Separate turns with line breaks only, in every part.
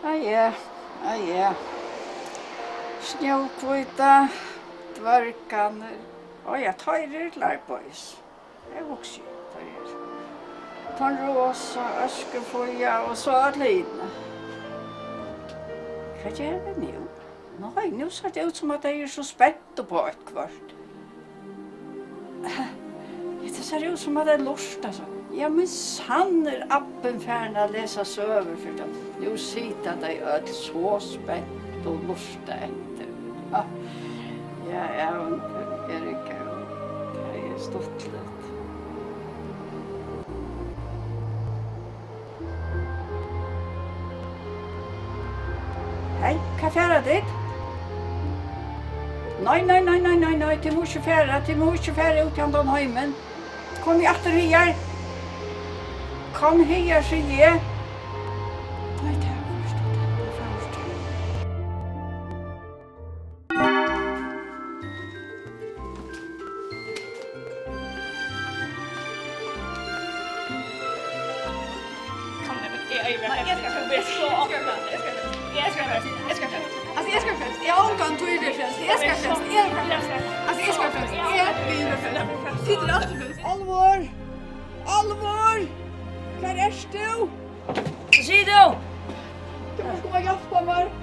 Ja, ja. Snjókvita, dvörganir. Ja, tøyrir lærbois. Jeg vokser, tøyrir. Ton rosa, øskefoja og så alene. Hva gjør vi nå? Nei, nå ser det ut som at jeg så spent på et kvart. Det ser ut som at jeg lust, altså. Ja, men sanner appen færne å lese søver, for da. Nå sitter de øde så spent og lusta etter. Ja, Erika, det er stått litt. Hei, hva færa ditt? Nei, til må ikke færa ut i den heimen. Kom i atter her. Kom her, sier jeg. Nei, det er først. Alvor! Hva er du?
Hva sier du?
Du må komme og hjelpe meg.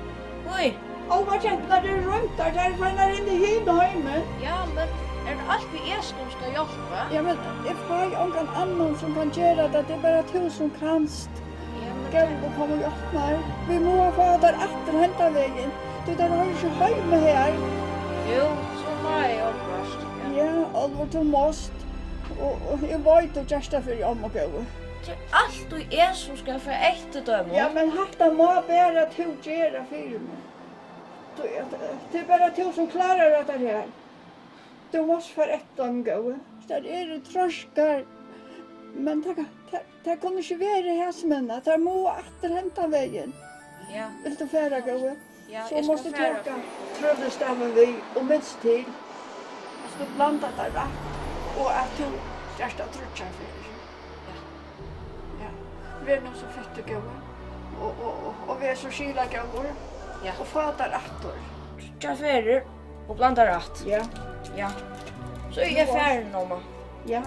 Oi.
Alvor kjente når du rundt der, for han inne i heimen.
Ja, men er det alltid jeg som skal hjelpe?
Ja, men jeg har ingen annen som kan gjøre det. Det er bare du som kanst.
Ja, men
Gøy å komme og hjelpe meg. Vi må ha fader etter henteveien. Du, der har ikke heime her.
jo, så må jeg hjelpe.
Ja, Alvor, du måst. Og jeg vet du gjør det for om og gå.
Det er alltid jeg som skal få ekte dømme.
Ja, men hatta må bare du gjøre for meg. Det er bare du som klarer dette her. Du måste få ett om gå. Det är tröskar. Men det kunne ikke være hæsmennene. Det må återhämta vägen.
Ja.
Vill du färra gå?
Ja,
Så
jeg
måste
skal
du
fære.
tåka trödestammen vi och minst till. Så du blanda det rätt. Och att du största trutschar för dig. Ja. Vi är nog så fett att gå. Och vi är så skila gånger.
Ja.
Och fatar attor.
Tja færer og blanda rætt.
Ja.
Ja. Så er jeg færer nå, ma.
Ja.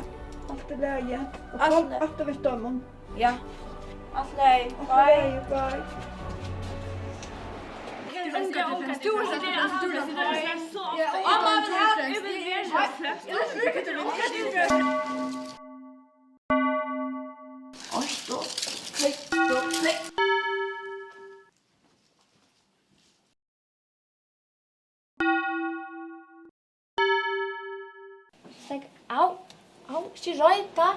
Allt är läge. Och
Allt
kom
är-
att du vet om hon.
Ja. Alt lei.
Bye. Bye.
Stekk, au, ikke røyta.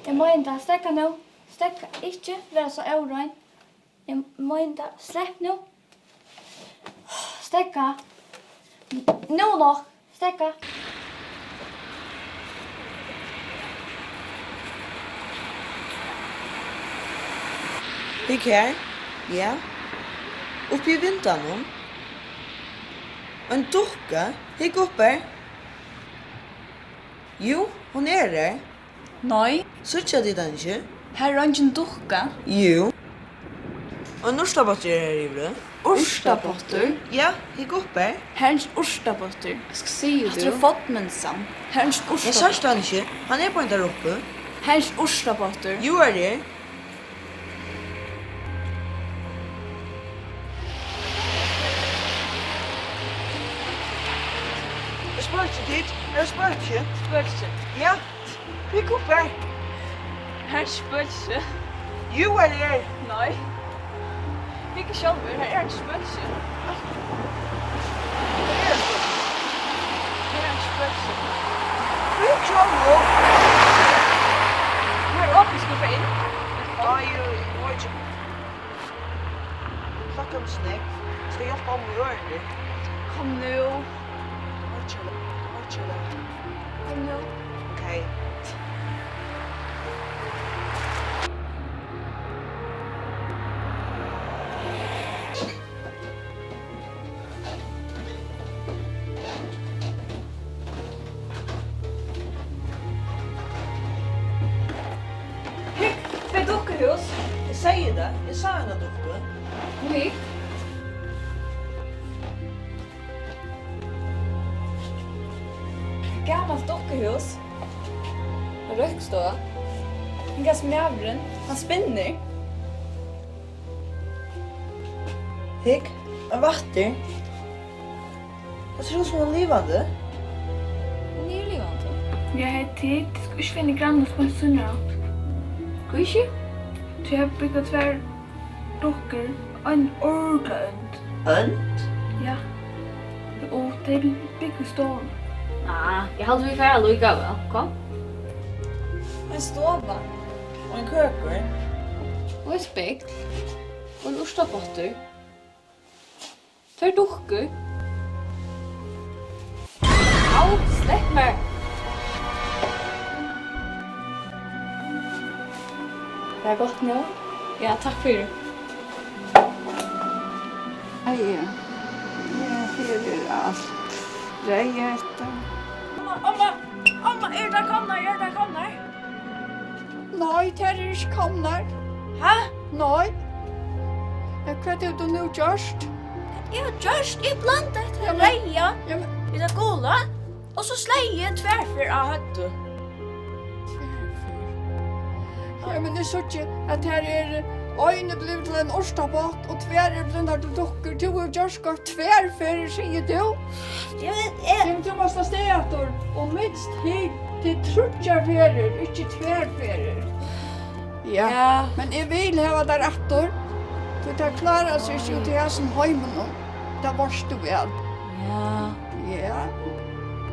Jeg må ikke stekka nå. Stekka ikke, være så øvrøyn. Jeg må ikke, slepp nå. Stekka. Nå nok, stekka.
Hikk her? Ja. Oppi i vinteren. En dukke? Hikk oppe? Jo, hon er der.
Nei,
Sutja de den ikke?
her er ingen dukka.
Jo. Og norstabatter er her i vrø?
Orstapotter.
Ja, hikk oppe?
Herrens orstapotter. Hva skal si du?
Hattar du fått minsan?
Herrens
Jeg sa
orstapotter.
ikke han ikke. Han er på en der oppe.
Herrens orstapotter.
Jo er der. Jeg spør ikke dit. Jeg spør ikke.
Spølse.
Ja, hikk oppe.
Herrens spølse.
Jo er der.
Nei. Ikke sjølver, her er en spølse. Her er en spølse.
Hikk sjål.
Her er åpne skal få inn.
Ai, må ikke. Snakka om snakk. Skal hjelpe om å gjøre det.
Kom nu.
Orkjøle.
Kom nu.
Ok.
Två dukkehus.
säger det. Jag sa henne doktor.
Hej. Gammalt dockhus. En rökstå. En gas mjävren. Han spinner.
Hik, en vatten. Det ser ut som en livande.
Nylevande.
Jag heter Tid. Det ska inte finna grannar på en sunnra.
Kuishi?
Så jag har byggt tvär dockor och en ordland.
Önt?
Ja. Och det är byggt storm.
Jag hade vi färra lika väl. Kom.
En stova.
Och en kökor.
Och en spegel. Och en ostapotter. Två dockor. Au, släpp mig!
Det är gott nu.
Ja, tack för det.
Aj, ja, här är allt. Rejäta.
Omma, är det komnar?
Nej, det är inte komnar.
Ha?
Nej. Vad är det nu gjort?
Jag har just iblandet
Ja, men-
reja
Ja, men...
i det goda. Och så släger jag tvärför av höttu.
Ja, men det såg att här är ögonen blev till en orstabåt och tvär är blivit till dockor. Du har just gått tvärfärger, säger du.
Jag vet,
Ja, men du måste stäga efter och minst till trutjarfärger, inte tvärfärger. Ja.
Ja.
Men jag vill ha där efter. För det klarar sig ju till hästen hemmen. Det varst du väl.
Ja.
Ja.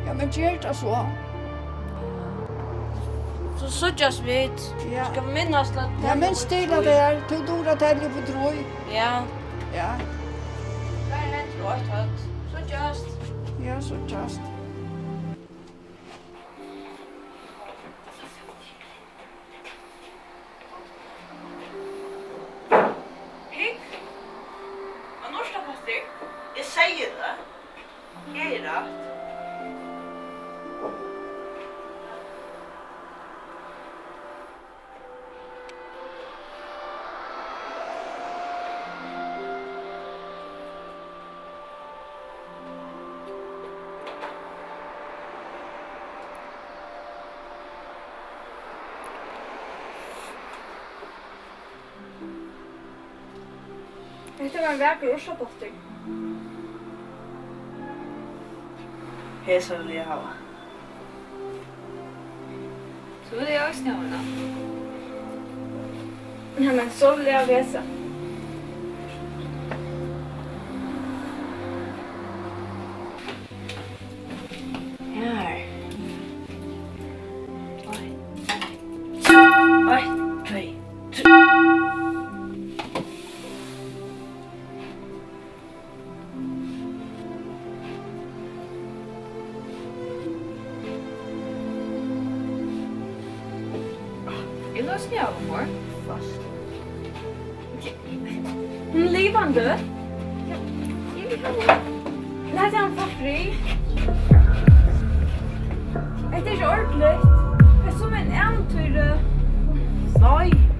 Ja, men gör det så.
Så sådjas vi.
Ja.
Ska vi minnas att...
Ja, men stilla där. Du dora tälja på dröj.
Ja.
Ja.
Vad är det inte rått hött? Sådjas.
Ja, så just.
Hik. En ostapotter. Jag säger det. Jag är rätt.
Det var en vacker orsapotter.
Hesa vill jag ha.
Så vill jag också ha. Ja, men så vill jag visa.
Här. Oj. Oj. Tre.
Är det snöv, mor?
Fast.
Hon är livande. Ja, jag vill ha henne. Lät han få fri. Det är så ordentligt. Det är som en äventyr.
Nej.